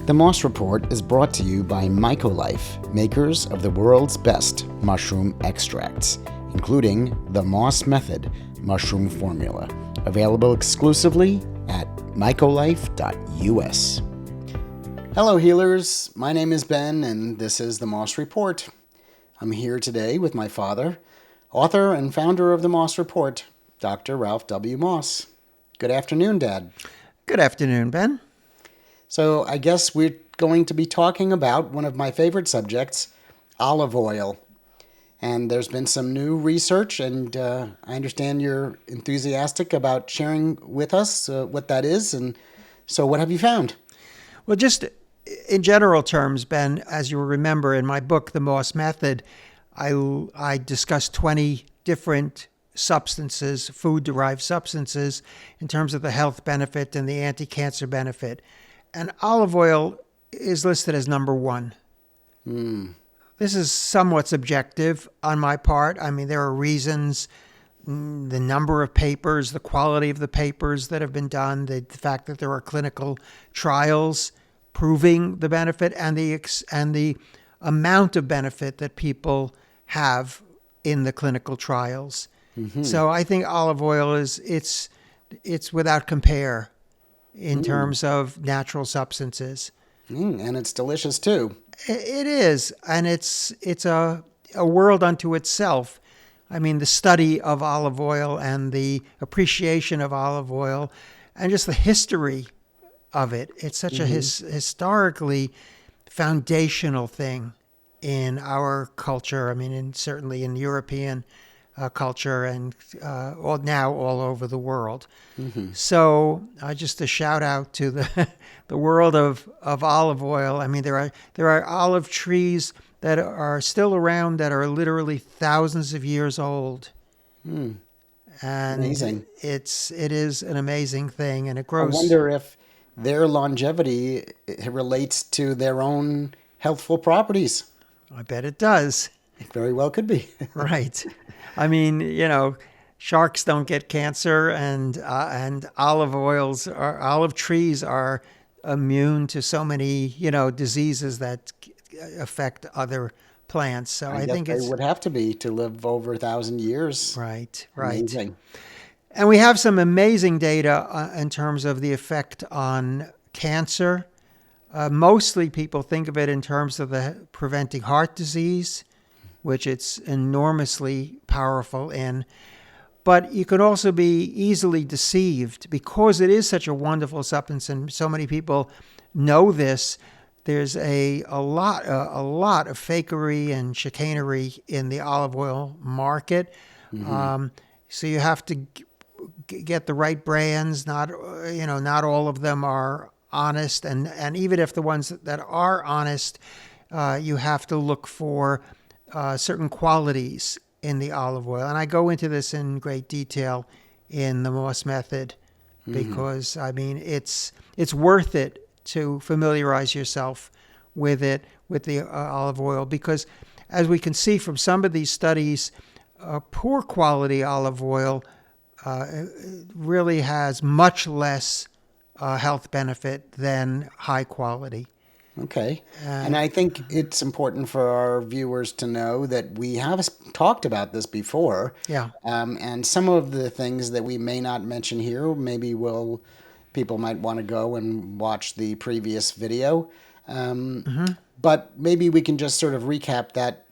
The Moss Report is brought to you by Mycolife, makers of the world's best mushroom extracts, including the Moss Method mushroom formula, available exclusively at mycolife.us. Hello healers, my name is Ben and this is the Moss Report. I'm here today with my father, author and founder of the Moss Report, Dr. Ralph W. Moss. Good afternoon, Dad. Good afternoon, Ben. So I guess we're going to be talking about one of my favorite subjects, olive oil. And there's been some new research, and I understand you're enthusiastic about sharing with us what that is. And so what have you found? Well, just in general terms, Ben, as you remember in my book, The Moss Method, I discussed 20 different substances, food-derived substances, in terms of the health benefit and the anti-cancer benefit. And olive oil is listed as number one. This is somewhat subjective on my part. I mean, there are reasons, the number of papers, the quality of the papers that have been done, the fact that there are clinical trials proving the benefit and the amount of benefit that people have in the clinical trials. Mm-hmm. So I think olive oil it's without compare in terms of natural substances. And it's delicious too. It is, and it's a world unto itself. I mean, the study of olive oil and the appreciation of olive oil and just the history of it. It's such a historically foundational thing in our culture. I mean, certainly in European culture and all over the world. Mm-hmm. So just a shout out to the world of olive oil. I mean, there are olive trees that are still around that are literally thousands of years old. And amazing. It is an amazing thing, and it grows. I wonder if their longevity relates to their own healthful properties. I bet it does. It very well could be. Right. I mean, sharks don't get cancer, and olive trees are immune to so many, diseases that affect other plants. So I think they would have to be to live over 1,000 years. Right. Amazing. And we have some amazing data in terms of the effect on cancer. Mostly people think of it in terms of preventing heart disease, which it's enormously powerful in. But you could also be easily deceived because it is such a wonderful substance and so many people know this. There's a lot of fakery and chicanery in the olive oil market. So you have to get the right brands. Not all of them are honest. And even if the ones that are honest, you have to look for certain qualities in the olive oil. And I go into this in great detail in the Moss Method because, I mean, it's worth it to familiarize yourself with the olive oil, because as we can see from some of these studies, poor quality olive oil really has much less health benefit than high quality. Okay. And I think it's important for our viewers to know that we have talked about this before. Yeah. And some of the things that we may not mention here, maybe people might want to go and watch the previous video. But maybe we can just sort of recap that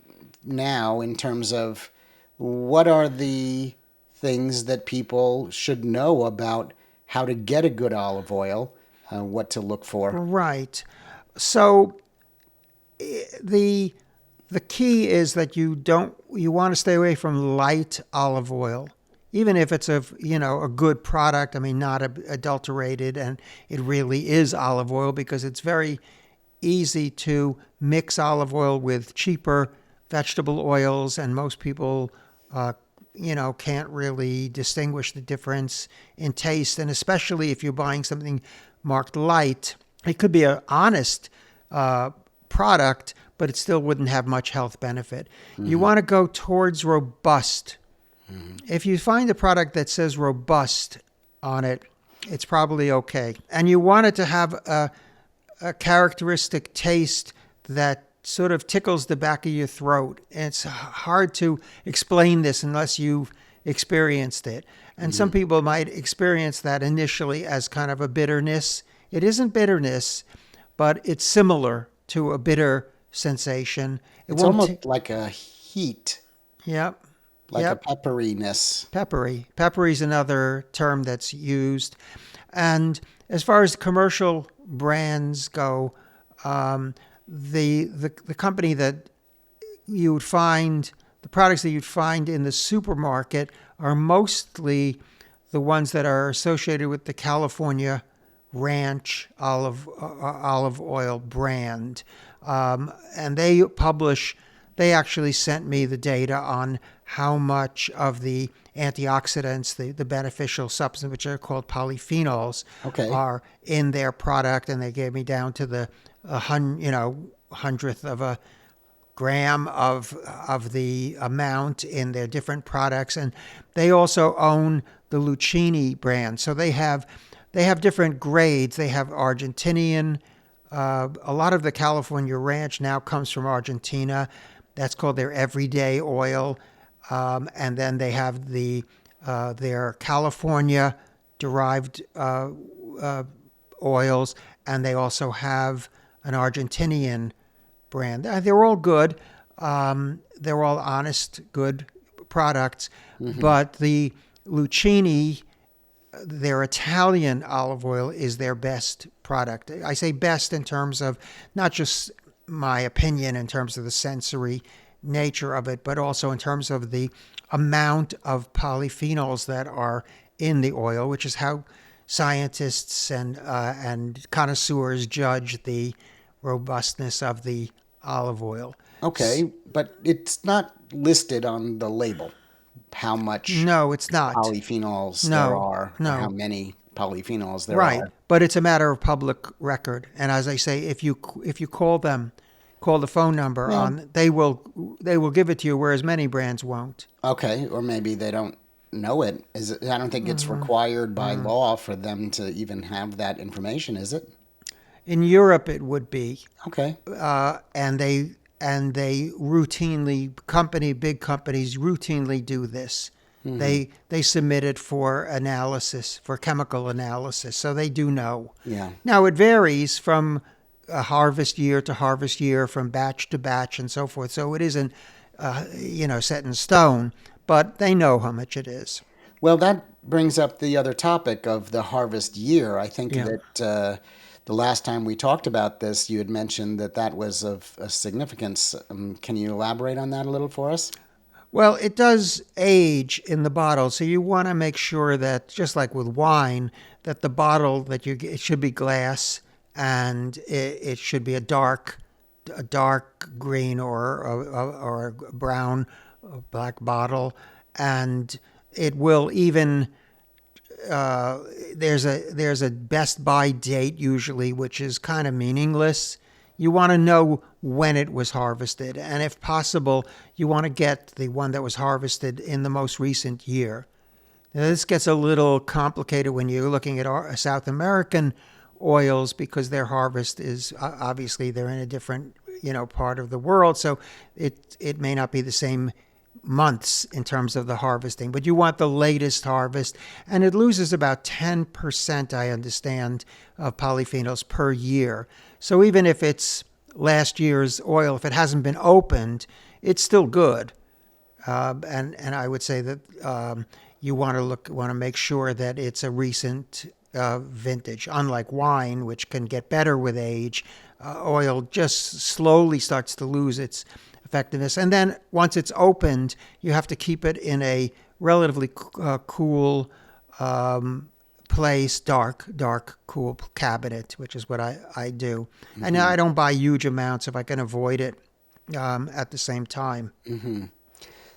now in terms of what are the things that people should know about how to get a good olive oil, what to look for. Right. So the key is that you want to stay away from light olive oil, even if it's a good product. I mean, not adulterated, and it really is olive oil, because it's very easy to mix olive oil with cheaper vegetable oils, and most people can't really distinguish the difference in taste. And especially if you're buying something marked light, it could be an honest product, but it still wouldn't have much health benefit. You want to go towards robust. If you find a product that says robust on it, it's probably okay. And you want it to have a characteristic taste that sort of tickles the back of your throat. And it's hard to explain this unless you've experienced it. And some people might experience that initially as kind of a bitterness. It isn't bitterness, but it's similar to a bitter sensation. It's almost like a heat, Yep. like Yep. a pepperiness. Peppery. Peppery is another term that's used. And as far as commercial brands go, the company that you would find, the products that you'd find in the supermarket are mostly the ones that are associated with the California Ranch olive oil brand. And they actually sent me the data on how much of the antioxidants, the beneficial substances, which are called polyphenols, Okay. are in their product, and they gave me down to the hundredth of a gram of the amount in their different products. And they also own the Lucchini brand, so they have different grades. They have Argentinian. A lot of the California Ranch now comes from Argentina. That's called their everyday oil. And then they have their California derived oils, and they also have an Argentinian brand. They're all good. They're all honest, good products. But the Lucchini, their Italian olive oil, is their best product. I say best in terms of not just my opinion in terms of the sensory nature of it, but also in terms of the amount of polyphenols that are in the oil, which is how scientists and connoisseurs judge the robustness of the olive oil. Okay, but it's not listed on the label how much No, it's not. polyphenols No, there are, or how no. many polyphenols there Right, are. but it's a matter of public record. And as I say, if you call them, call the phone number Yeah. on, they will give it to you, whereas many brands won't. Okay, or maybe they don't know it. I don't think it's required by law for them to even have that information, is it? In Europe, it would be, Okay. and they routinely big companies routinely do this. They submit it for analysis, for chemical analysis, so they do know. Yeah. Now it varies from harvest year to harvest year, from batch to batch, and so forth. So it isn't, set in stone, but they know how much it is. Well, that brings up the other topic of the harvest year. I think Yeah. that the last time we talked about this, you had mentioned that was of a significance. Can you elaborate on that a little for us? Well, it does age in the bottle, so you want to make sure that, just like with wine, that the bottle that you get, it should be glass, and it should be a dark green or a brown, black bottle, and it will even. There's a best by date usually, which is kind of meaningless. You want to know when it was harvested, and if possible, you want to get the one that was harvested in the most recent year. Now, this gets a little complicated when you're looking at our South American oils, because their harvest is obviously they're in a different part of the world, so it may not be the same months in terms of the harvesting, but you want the latest harvest, and it loses about 10%, I understand, of polyphenols per year. So even if it's last year's oil, if it hasn't been opened, it's still good. And I would say that you want to make sure that it's a recent vintage. Unlike wine, which can get better with age, oil just slowly starts to lose its effectiveness. And then once it's opened, you have to keep it in a relatively cool place, dark, cool cabinet, which is what I do. Mm-hmm. And I don't buy huge amounts if I can avoid it at the same time. Mm-hmm.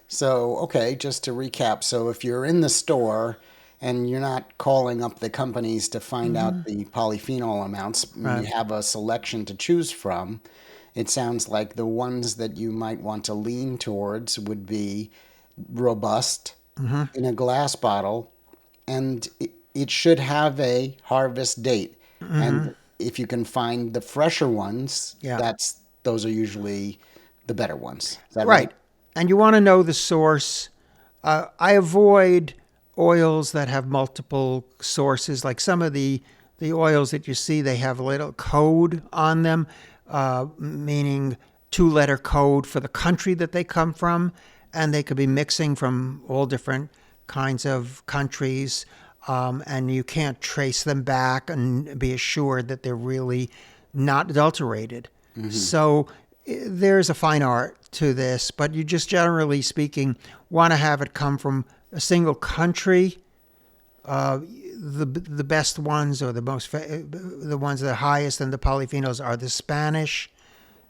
So, okay, just to recap. So if you're in the store and you're not calling up the companies to find out the polyphenol amounts, Right. you have a selection to choose from. It sounds like the ones that you might want to lean towards would be robust in a glass bottle, and it should have a harvest date. And if you can find the fresher ones, Yeah. those are usually the better ones. Is that Right. right? And you want to know the source. I avoid oils that have multiple sources. Like some of the oils that you see, they have a little code on them, meaning two-letter code for the country that they come from. And they could be mixing from all different kinds of countries. And you can't trace them back and be assured that they're really not adulterated. So there's a fine art to this, but you just generally speaking want to have it come from a single country. The best ones or the ones that are highest in the polyphenols are the Spanish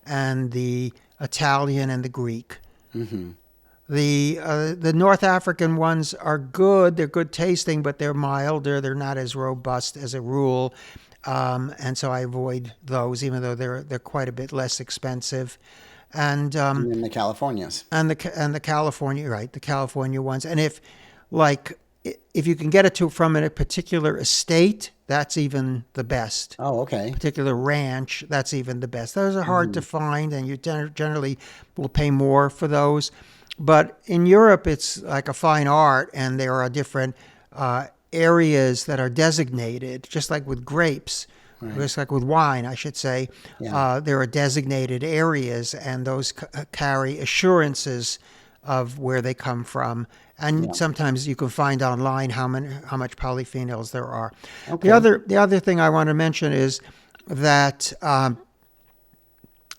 and the Italian and the Greek. The North African ones are good. They're good tasting, but they're milder. They're not as robust as a rule. And so I avoid those, even though they're quite a bit less expensive. And In the Californias. the California, right, the California ones. And if you can get it from a particular estate, that's even the best. Oh, okay. Particular ranch, that's even the best. Those are hard to find, and you generally will pay more for those. But in Europe, it's like a fine art, and there are different areas that are designated, just like with grapes, just like with wine, I should say. Yeah. There are designated areas, and those carry assurances of where they come from. And sometimes you can find online how much polyphenols there are. Okay. The other thing I want to mention is that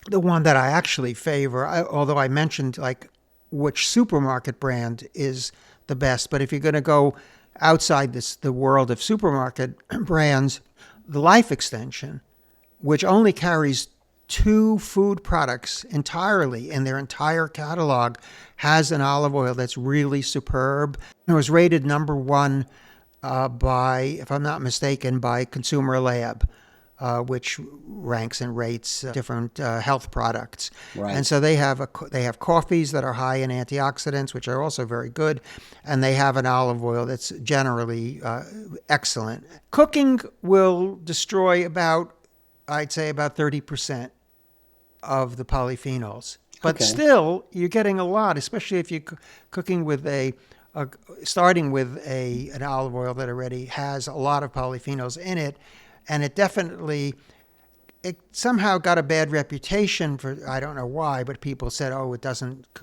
the one that I actually favor, although I mentioned like which supermarket brand is the best, but if you're going to go outside the world of supermarket brands, the Life Extension, which only carries 2 food products entirely in their entire catalog, has an olive oil that's really superb. It was rated #1 by, if I'm not mistaken, by Consumer Lab, which ranks and rates different health products. Right. And so they have coffees that are high in antioxidants, which are also very good, and they have an olive oil that's generally excellent. Cooking will destroy I'd say about 30% of the polyphenols. But still, you're getting a lot, especially if you're cooking with starting with an olive oil that already has a lot of polyphenols in it. And it somehow got a bad reputation for, I don't know why, but people said, oh,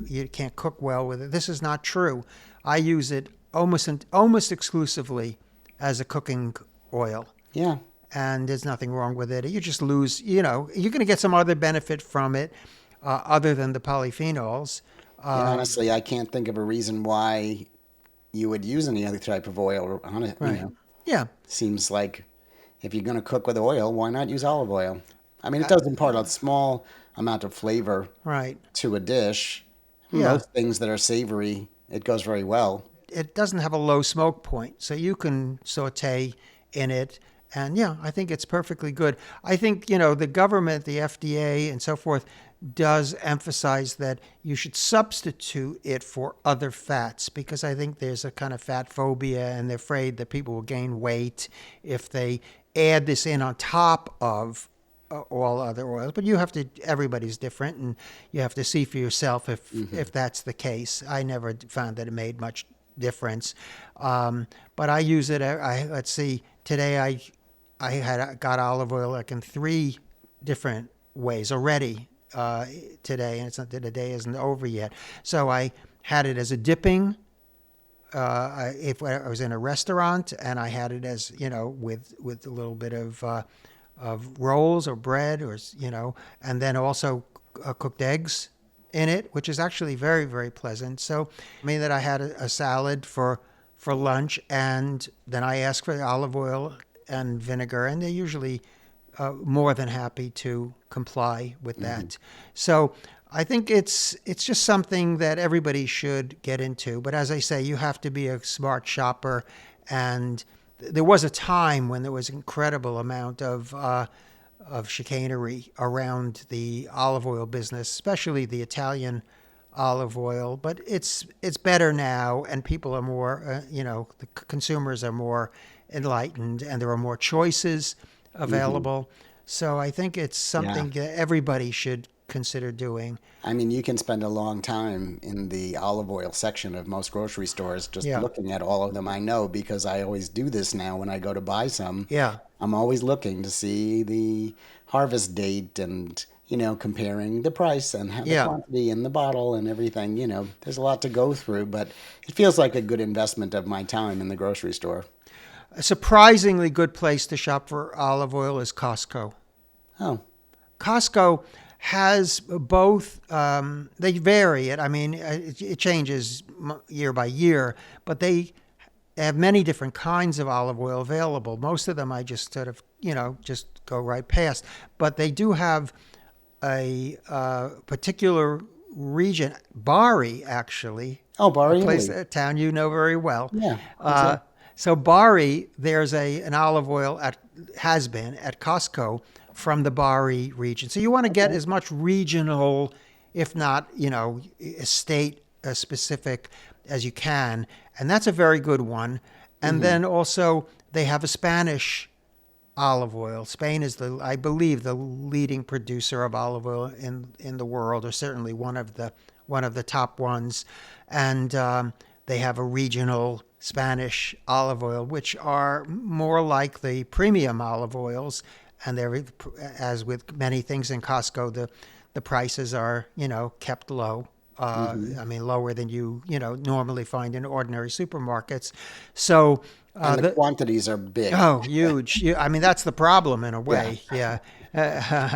you can't cook well with it. This is not true. I use it almost exclusively as a cooking oil. Yeah. And there's nothing wrong with it. You just lose, you're going to get some other benefit from it other than the polyphenols. Honestly, I can't think of a reason why you would use any other type of oil on it. Right. Yeah. Seems like if you're going to cook with oil, why not use olive oil? I mean, it does impart a small amount of flavor to a dish. Yeah. Most things that are savory, it goes very well. It doesn't have a low smoke point, so you can saute in it. And yeah, I think it's perfectly good. I think, the government, the FDA and so forth, does emphasize that you should substitute it for other fats, because I think there's a kind of fat phobia, and they're afraid that people will gain weight if they add this in on top of all other oils. But everybody's different, and you have to see for yourself if that's the case. I never found that it made much difference. But I use it, let's see, today I got olive oil like in 3 different ways already today, and it's not that the day isn't over yet. So I had it as a dipping. If I was in a restaurant, and I had it as with a little bit of rolls or bread, and then also cooked eggs in it, which is actually very, very pleasant. So I mean that I had a salad for lunch, and then I asked for olive oil and vinegar, and they're usually more than happy to comply with that. So I think it's just something that everybody should get into. But as I say, you have to be a smart shopper. And there was a time when there was an incredible amount of chicanery around the olive oil business, especially the Italian olive oil. But it's better now, and people are more, the consumers are more enlightened, and there are more choices available. So I think it's Yeah. something that everybody should consider doing. I mean, you can spend a long time in the olive oil section of most grocery stores just Yeah. looking at all of them. I know because I always do this now when I go to buy some. Yeah. I'm always looking to see the harvest date and, comparing the price and how the Yeah. quantity in the bottle and everything. There's a lot to go through, but it feels like a good investment of my time in the grocery store. A surprisingly good place to shop for olive oil is Costco. Oh, Costco has both, they vary it. I mean, it changes year by year, but they have many different kinds of olive oil available. Most of them I just sort of, just go right past. But they do have a particular region, Bari, actually, oh, a Bari, place, Italy. a town you know very well. Yeah, Uh, so Bari, there's an olive oil has been at Costco from the Bari region. So you want to get okay. as much regional, if not, state specific as you can, and that's a very good one. And Hmm. then also they have a Spanish olive oil. Spain is I believe, the leading producer of olive oil in the world, or certainly one of the top ones. And they have a regional Spanish olive oil, which are more like the premium olive oils. And they're, as with many things in Costco, the prices are, kept low. Hmm. I mean, lower than you normally find in ordinary supermarkets. So And the the quantities are big. Oh, huge. I mean, that's the problem in a Yeah. way. Yeah. I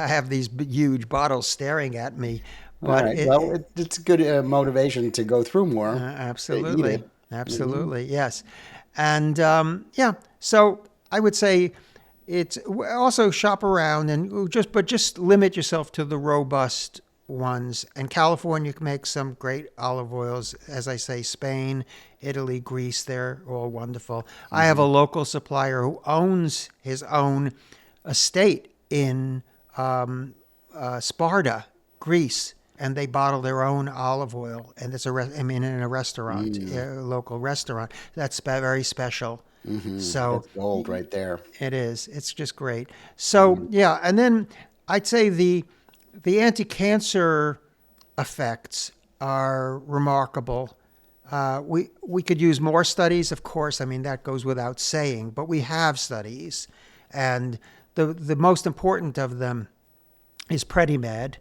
have these huge bottles staring at me, All but right. Well, it's good motivation to go through more to eat absolutely. it. Hmm. Absolutely. Yes. And yeah, so I would say it's also shop around and just limit yourself to the robust ones. And California makes some great olive oils. As I say, Spain, Italy, Greece, they're all wonderful. I have a Hmm. local supplier who owns his own estate in Sparta, Greece, and they bottle their own olive oil. And it's I mean, in a restaurant, a local restaurant. That's very special. Hmm. So That's gold right there. it is. It's just great. So yeah, and then I'd say the anti-cancer effects are remarkable. We could use more studies, of course. I mean, that goes without saying, but we have studies, and the most important of them is PREDIMED.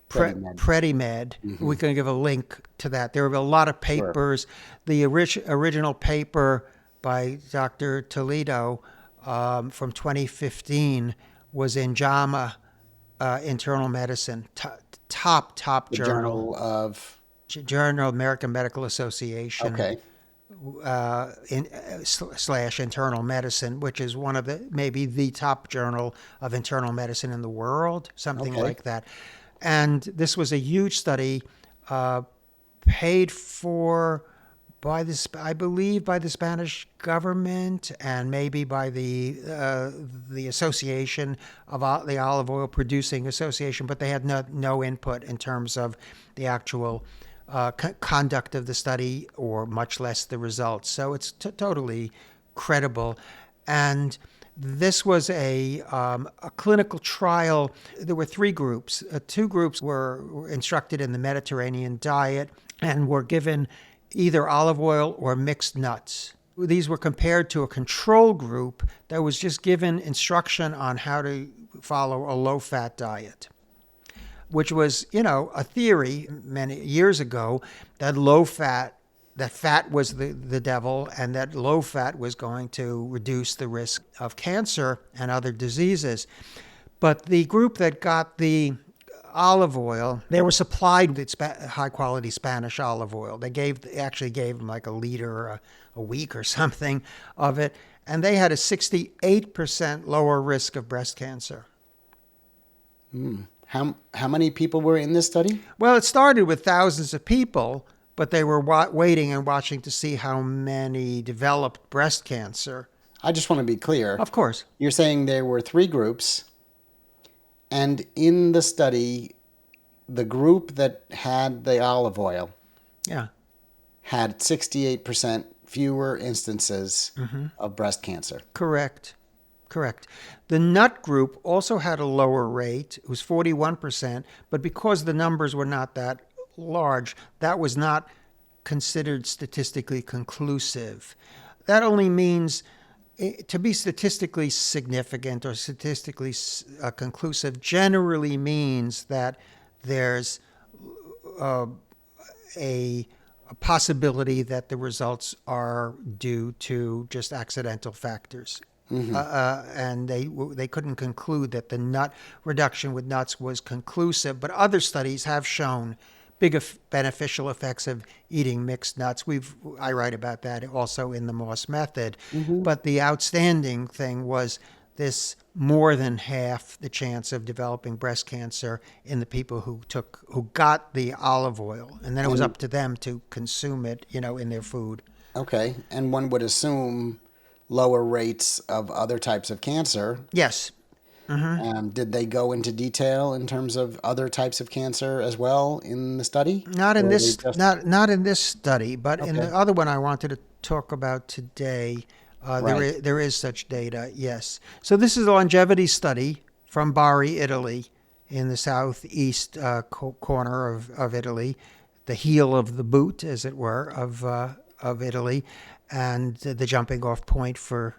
PREDIMED. PREDIMED. We can give a link to that. There are a lot of Sure. papers. The original paper by Dr. Toledo from 2015 was in JAMA Internal Medicine, top The journal, Journal of. Journal American Medical Association Okay. slash internal medicine, which is one of maybe the top journal of internal medicine in the world, something Okay. like that. And this was a huge study paid for by I believe, by the Spanish government and maybe by the Association of the Olive Oil Producing Association, but they had no input in terms of the actual conduct of the study, or much less the results. So it's totally credible. And this was a clinical trial. There were three groups. Two groups were instructed in the Mediterranean diet and were given either olive oil or mixed nuts. These were compared to a control group that was just given instruction on how to follow a low-fat diet, which was, a theory many years ago that that fat was the devil, and that low fat was going to reduce the risk of cancer and other diseases. But the group that got the olive oil, they were supplied with high quality Spanish olive oil. They actually gave them like a liter a week or something of it, and they had a 68% lower risk of breast cancer. How many people were in this study? Well, it started with thousands of people, but they were waiting and watching to see how many developed breast cancer. I just want to be clear. Of course. You're saying there were three groups, and in the study, the group that had the olive oil Yeah. had 68% fewer instances of breast cancer. Correct. Correct. The nut group also had a lower rate. It was 41%, but because the numbers were not that large, that was not considered statistically conclusive. That only means to be statistically significant or statistically conclusive generally means that there's a possibility that the results are due to just accidental factors. And they couldn't conclude that the nut reduction with nuts was conclusive. But other studies have shown big beneficial effects of eating mixed nuts. I write about that also in the Moss method. But the outstanding thing was this more than half the chance of developing breast cancer in the people who got the olive oil, and then it was up to them to consume it, in their food. Okay, and one would assume lower rates of other types of cancer. Yes. Did they go into detail in terms of other types of cancer as well in the study? Not in this, not in this study, but in the other one I wanted to talk about today. There is such data, yes. So this is a longevity study from Bari, Italy, in the southeast corner of Italy, the heel of the boot, as it were, of Italy, and the jumping off point for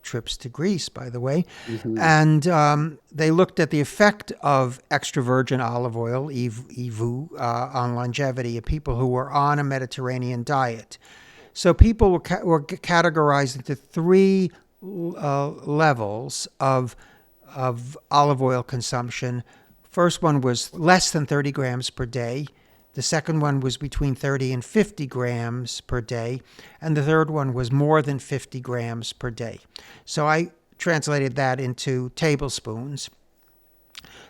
trips to Greece, by the way. And they looked at the effect of extra virgin olive oil, EVOO, on longevity of people who were on a Mediterranean diet. So people were categorized into three levels of olive oil consumption. First one was less than 30 grams per day. The second one was between 30 and 50 grams per day. And the third one was more than 50 grams per day. So I translated that into tablespoons.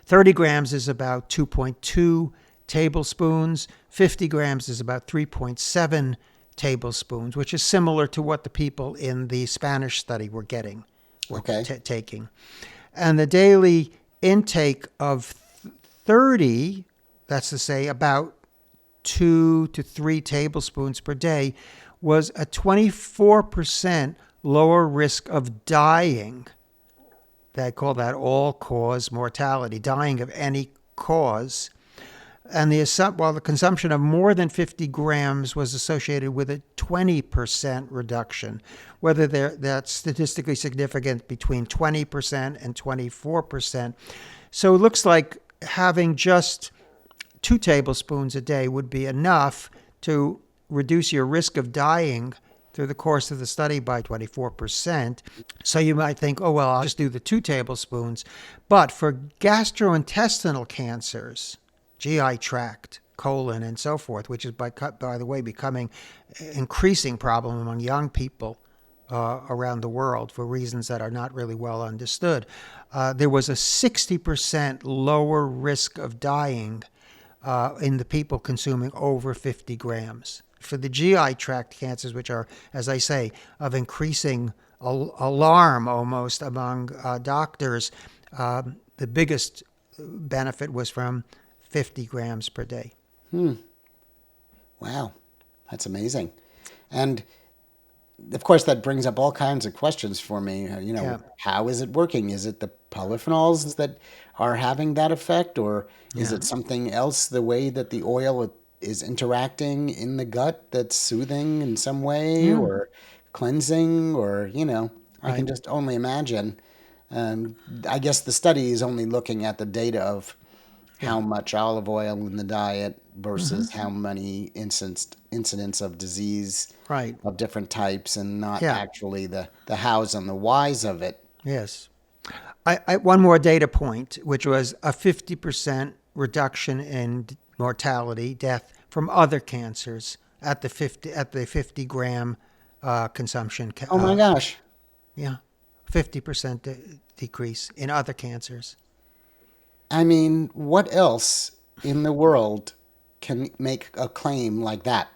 30 grams is about 2.2 tablespoons. 50 grams is about 3.7 tablespoons, which is similar to what the people in the Spanish study were getting, taking. And the daily intake of 30, that's to say about 2 to 3 tablespoons per day, was a 24% lower risk of dying. They call that all-cause mortality, dying of any cause. And while the consumption of more than 50 grams was associated with a 20% reduction, whether that's statistically significant between 20% and 24%. So it looks like having just 2 tablespoons a day would be enough to reduce your risk of dying through the course of the study by 24%. So you might think, oh, well, I'll just do the 2 tablespoons. But for gastrointestinal cancers, GI tract, colon, and so forth, which is, by the way, becoming an increasing problem among young people around the world for reasons that are not really well understood, there was a 60% lower risk of dying in the people consuming over 50 grams. For the GI tract cancers, which are, as I say, of increasing alarm almost among doctors, the biggest benefit was from 50 grams per day. Wow, that's amazing. And of course, that brings up all kinds of questions for me. How is it working? Is it the polyphenols that are having that effect, or is it something else, the way that the oil is interacting in the gut that's soothing in some way or cleansing, or, I can just only imagine. I guess the study is only looking at the data of how much olive oil in the diet versus how many incidents of disease of different types, and not actually the hows and the whys of it. Yes. One more data point, which was a 50% reduction in mortality, death from other cancers at the 50 gram consumption. Oh my gosh. Yeah. 50% decrease in other cancers. I mean, what else in the world can make a claim like that?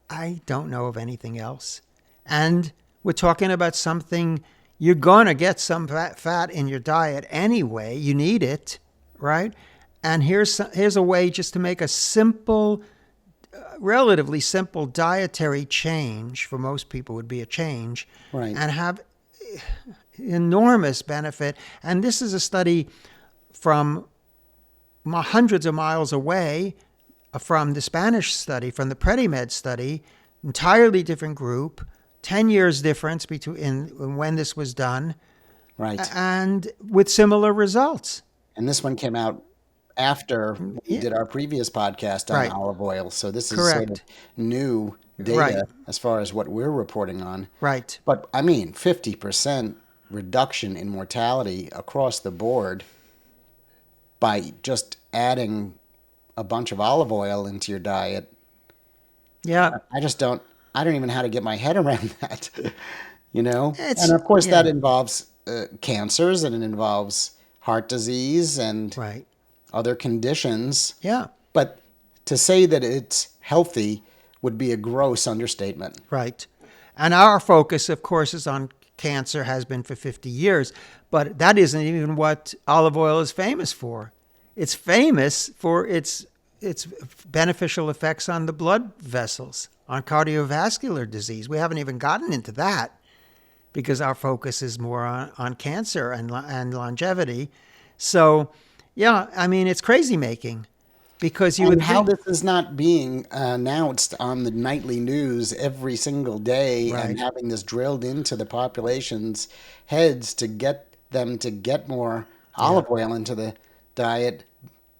I don't know of anything else. And we're talking about something, you're going to get some fat in your diet anyway. You need it, right? And here's a way just to make a simple, relatively simple dietary change, for most people would be a change, right, and have enormous benefit. And this is a study from hundreds of miles away from the Spanish study, from the PREDIMED study, entirely different group, 10 years difference between when this was done, Right. and with similar results. And this one came out after we did our previous podcast on Right. olive oil. So this is sort of Correct. new data Right. as far as what we're reporting on. Right. But I mean, 50% reduction in mortality across the board by just adding a bunch of olive oil into your diet. Yeah. I don't even know how to get my head around that, you know? It's- And of course yeah. that involves cancers, and it involves heart disease and Right. other conditions. Yeah. But to say that it's healthy would be a gross understatement. Right. And our focus, of course, is on cancer, has been for 50 years. But that isn't even what olive oil is famous for. It's famous for its beneficial effects on the blood vessels, on cardiovascular disease. We haven't even gotten into that because our focus is more on cancer and longevity. So, yeah, I mean, it's crazy making. Because you And would how think, this is not being announced on the nightly news every single day, Right. and having this drilled into the population's heads to get them to get more olive oil into the diet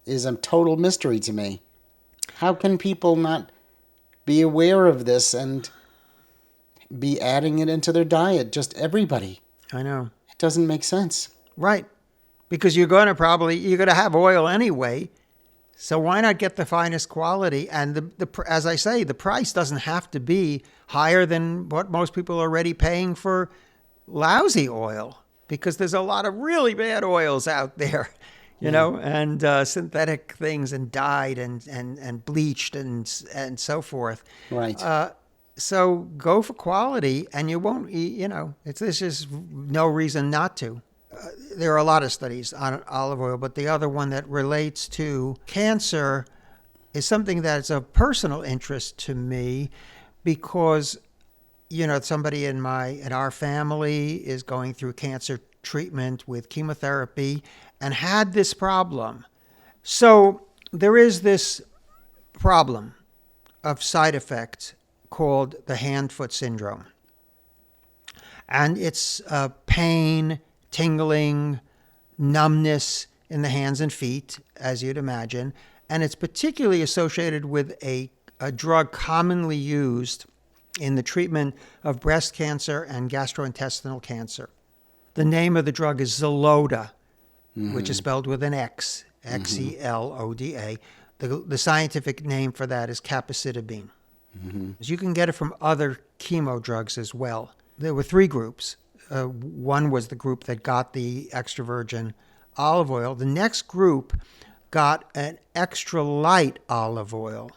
is a total mystery to me. How can people not be aware of this and be adding it into their diet? Just everybody. I know, It doesn't make sense. right? Because you're going to have oil anyway. So why not get the finest quality? And as I say, the price doesn't have to be higher than what most people are already paying for lousy oil, because there's a lot of really bad oils out there, you know, and synthetic things, and dyed and bleached and so forth. Right. So go for quality, and you won't, there's just no reason not to. There are a lot of studies on olive oil, but the other one that relates to cancer is something that's of personal interest to me, because, somebody in our family is going through cancer treatment with chemotherapy and had this problem. So there is this problem of side effect called the hand-foot syndrome. And it's pain, tingling, numbness in the hands and feet, as you'd imagine. And it's particularly associated with a drug commonly used in the treatment of breast cancer and gastrointestinal cancer. The name of the drug is Xeloda, which is spelled with an X, Xeloda. The scientific name for that is capecitabine. You can get it from other chemo drugs as well. There were three groups. One was the group that got the extra virgin olive oil. The next group got an extra light olive oil.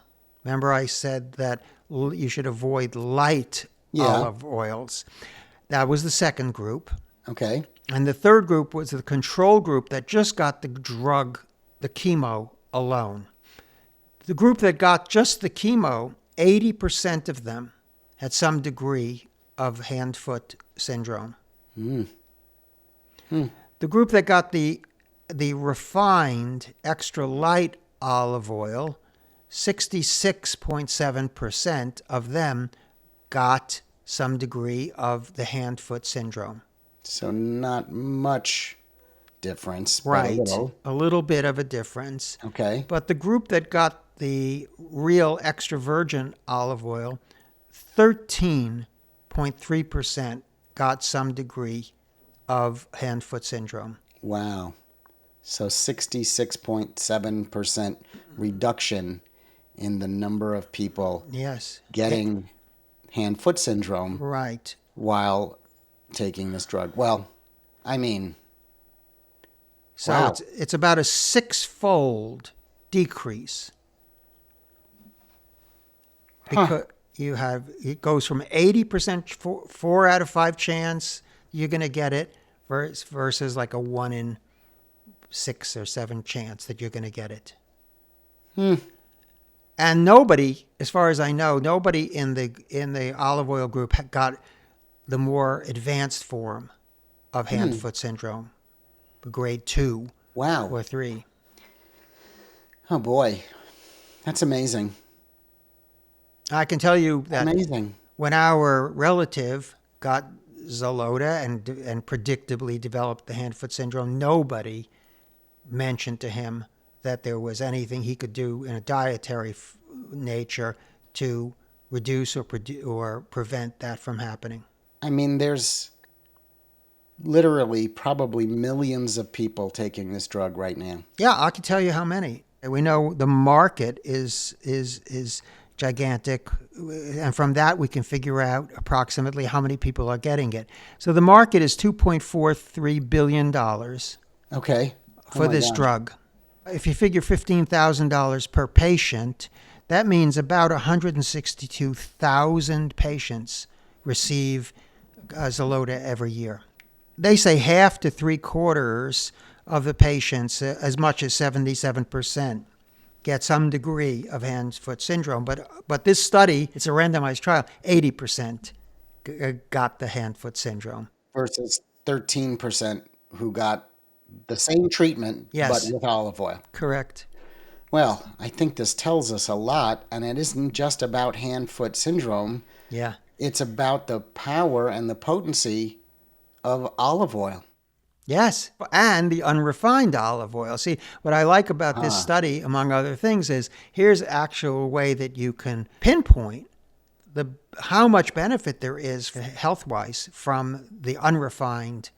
Remember I said that you should avoid light olive oils. That was the second group. Okay. And the third group was the control group that just got the drug, the chemo alone. The group that got just the chemo, 80% of them had some degree of hand-foot syndrome. The group that got the refined extra light olive oil, 66.7% of them got some degree of the hand-foot syndrome. So not much difference, but Right. a little. A little bit of a difference. Okay. But the group that got the real extra virgin olive oil, 13.3% got some degree of hand-foot syndrome. Wow. So 66.7% reduction in the number of people Yes. getting hand-foot syndrome Right. while taking this drug. Well, I mean, So wow. it's about a six-fold decrease. Because it goes from 80%, 4 out of 5 chance you're going to get it, versus like a 1 in 6 or 7 chance that you're going to get it. And nobody, as far as I know, nobody in the olive oil group got the more advanced form, of hand-foot syndrome, grade 2 Wow. or 3. Oh, boy. That's amazing. I can tell you that Amazing. when our relative got Xeloda and predictably developed the hand-foot syndrome, nobody mentioned to him that there was anything he could do in a dietary nature to reduce or prevent that from happening. I mean, there's literally probably millions of people taking this drug right now. Yeah, I can tell you how many. We know the market is gigantic, and from that we can figure out approximately how many people are getting it. So the market is $2.43 billion Okay. for this drug. If you figure $15,000 per patient, that means about 162,000 patients receive Xeloda every year. They say half to 3/4 of the patients, as much as 77%, get some degree of hand-foot syndrome. But this study, it's a randomized trial, 80% got the hand-foot syndrome. Versus 13% who got the same treatment, but Yes. with olive oil. Correct. Well, I think this tells us a lot, and it isn't just about hand-foot syndrome. Yeah. It's about the power and the potency of olive oil. Yes, and the unrefined olive oil. See, what I like about this study, among other things, is here's actual way that you can pinpoint how much benefit there is health-wise from the unrefined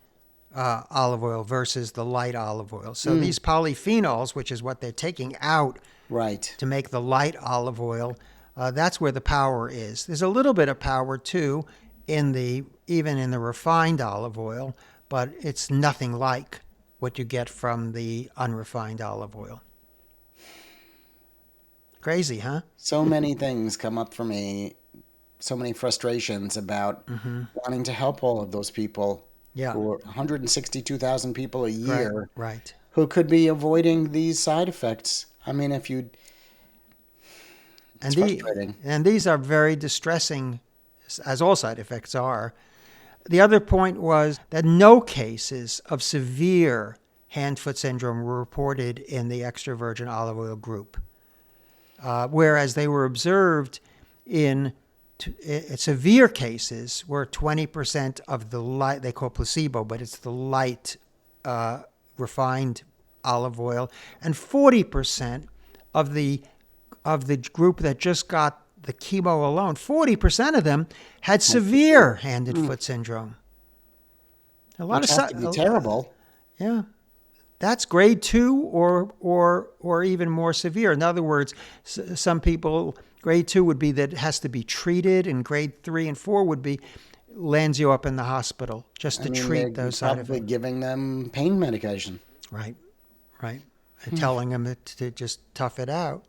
olive oil versus the light olive oil. So these polyphenols, which is what they're taking out Right. to make the light olive oil, that's where the power is. There's a little bit of power too even in the refined olive oil, but it's nothing like what you get from the unrefined olive oil. Crazy, huh? So many things come up for me, so many frustrations about wanting to help all of those people. Yeah. Who are 162,000 people a year Right. who could be avoiding these side effects. I mean, it's frustrating. And these are very distressing, as all side effects are. The other point was that no cases of severe hand-foot syndrome were reported in the extra virgin olive oil group, whereas they were observed in severe cases where 20% of the light, they call placebo, but it's the light refined olive oil, and 40% of the group that just got the chemo alone, 40% of them had severe hand-foot syndrome. Which has to be terrible. Yeah. That's grade 2 or even more severe. In other words, some people, grade 2 would be that it has to be treated, and grade 3 and 4 would be lands you up in the hospital just to treat those side effects. Probably giving them pain medication. Right. And telling them to just tough it out.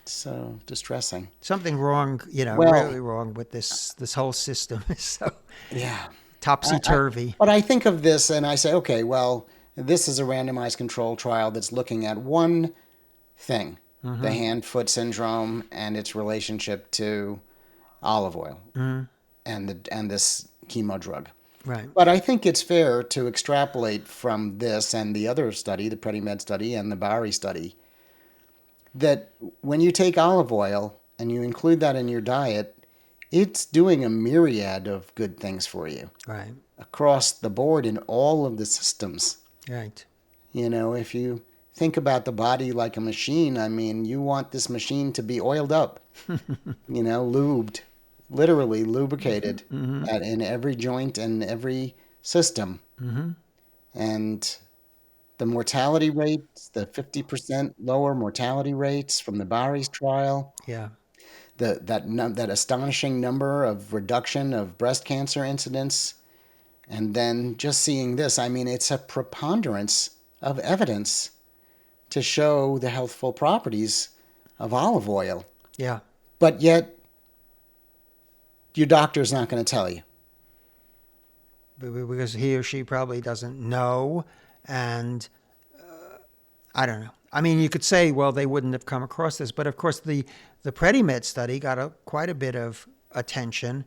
So distressing. Something wrong, really wrong with this whole system. So yeah, topsy-turvy. But I think of this and I say, okay, well, this is a randomized control trial that's looking at one thing, the hand-foot syndrome and its relationship to olive oil and this chemo drug. Right. But I think it's fair to extrapolate from this and the other study, the PREDIMED study and the Bari study, that when you take olive oil and you include that in your diet, it's doing a myriad of good things for you. Right. Across the board in all of the systems. Right. If you think about the body like a machine, I mean, you want this machine to be oiled up, lubed, literally lubricated in every joint and every system. And the mortality rates, the 50% lower mortality rates from the Bari's trial. Yeah. That astonishing number of reduction of breast cancer incidence. And then just seeing this, I mean, it's a preponderance of evidence to show the healthful properties of olive oil. Yeah. But yet, your doctor's not going to tell you. Because he or she probably doesn't know. And I don't know. I mean, you could say, well, they wouldn't have come across this. But of course, the PREDIMED study got quite a bit of attention.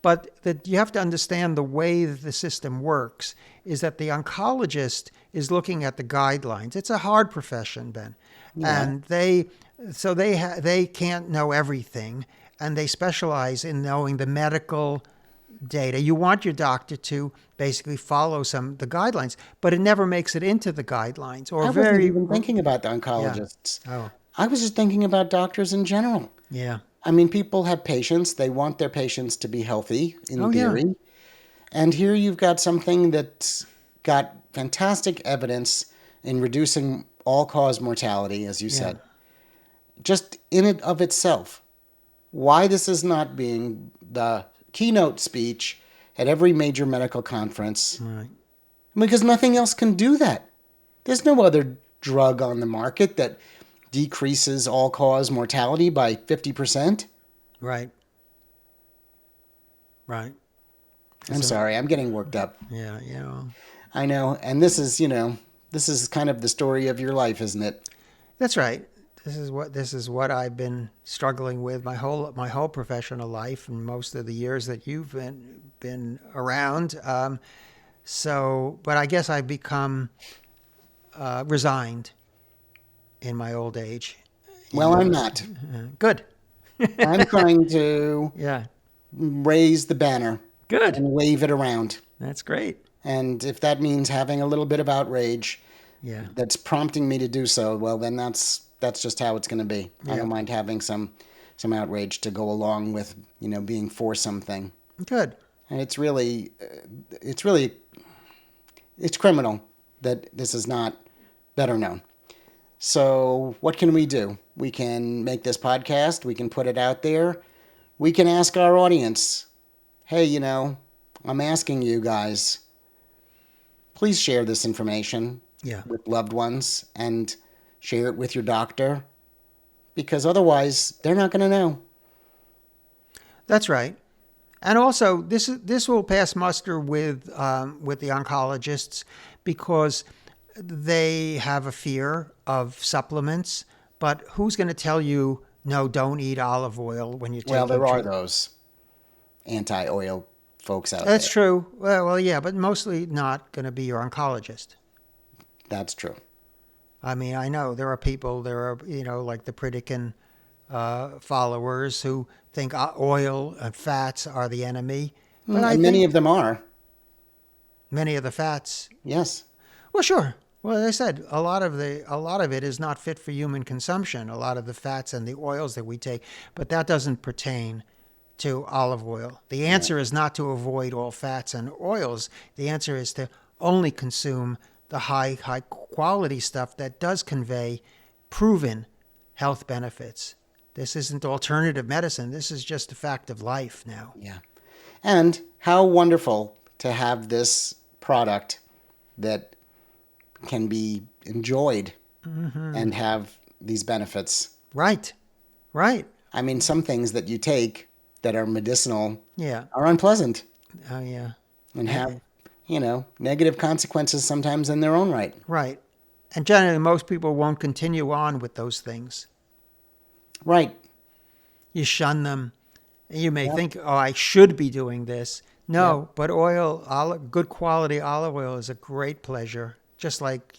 But that you have to understand the way that the system works is that the oncologist is looking at the guidelines. It's a hard profession, Ben, Yeah. and they can't know everything, and they specialize in knowing the medical data. You want your doctor to basically follow the guidelines, but it never makes it into the guidelines or I wasn't very. even thinking about the Yeah. oncologists. Oh, I was just thinking about doctors in general. yeah. I mean, people have patients. They want their patients to be healthy, in Oh, yeah. theory. And here you've got something that's got fantastic evidence in reducing all-cause mortality, as you Yeah. said. Just in and of itself, why this is not being the keynote speech at every major medical conference, Right. because nothing else can do that. There's no other drug on the market that decreases all-cause mortality by 50%. Right. Right. I'm So, sorry, I'm getting worked up. yeah. Yeah. I know, and this is, this is kind of the story of your life, isn't it? That's right. This is what I've been struggling with my whole professional life and most of the years that you've been around. But I guess I've become resigned in my old age. Well, I'm not. Good. I'm trying to Yeah. raise the banner Good. and wave it around. That's great. And if that means having a little bit of outrage Yeah. that's prompting me to do so, well, then that's just how it's going to be. I Yeah. don't mind having some outrage to go along with, being for something. Good. And it's really, it's criminal that this is not better known. So what can we do? We can make this podcast. We can put it out there. We can ask our audience, hey, I'm asking you guys, please share this information Yeah. with loved ones and share it with your doctor, because otherwise they're not going to know. That's right. And also, this will pass muster with the oncologists because they have a fear of supplements. But who's going to tell you, no, don't eat olive oil when you're taking Well, there are treatment? those anti-oil folks out That's there. true. Well, yeah, but mostly not going to be your oncologist. That's true. I mean, I know there are people, like the Predican followers who think oil and fats are the enemy. But I And think many of them are. many of the fats. Yes. Well, sure. Well, as I said, a lot of it is not fit for human consumption. A lot of the fats and the oils that we take, but that doesn't pertain to olive oil. The answer is not to avoid all fats and oils. The answer is to only consume the high quality stuff that does convey proven health benefits. This isn't alternative medicine. This is just a fact of life now. Yeah. And how wonderful to have this product that can be enjoyed and have these benefits. Right. Right. I mean, some things that you take that are medicinal Yeah. are unpleasant Oh, yeah. and have, negative consequences sometimes in their own right. Right. And generally, most people won't continue on with those things. Right. You shun them. You may think, oh, I should be doing this. No, but good quality olive oil is a great pleasure. Just like,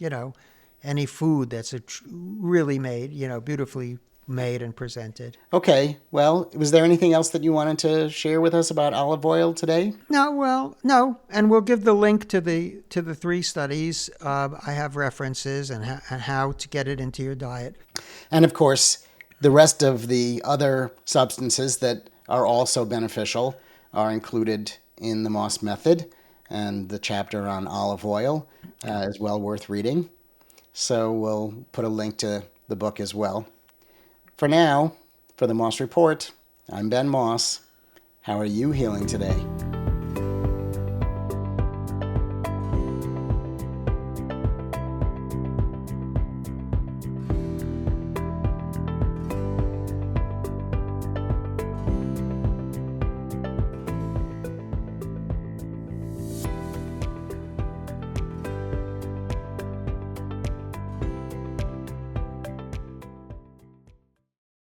any food that's really made, beautifully made and presented. Okay. Well, was there anything else that you wanted to share with us about olive oil today? No. And we'll give the link to the 3 studies. I have references and how to get it into your diet. And of course, the rest of the other substances that are also beneficial are included in the Moss Method, and the chapter on olive oil is well worth reading. So we'll put a link to the book as well. For now, for the Moss Report, I'm Ben Moss. How are you healing today?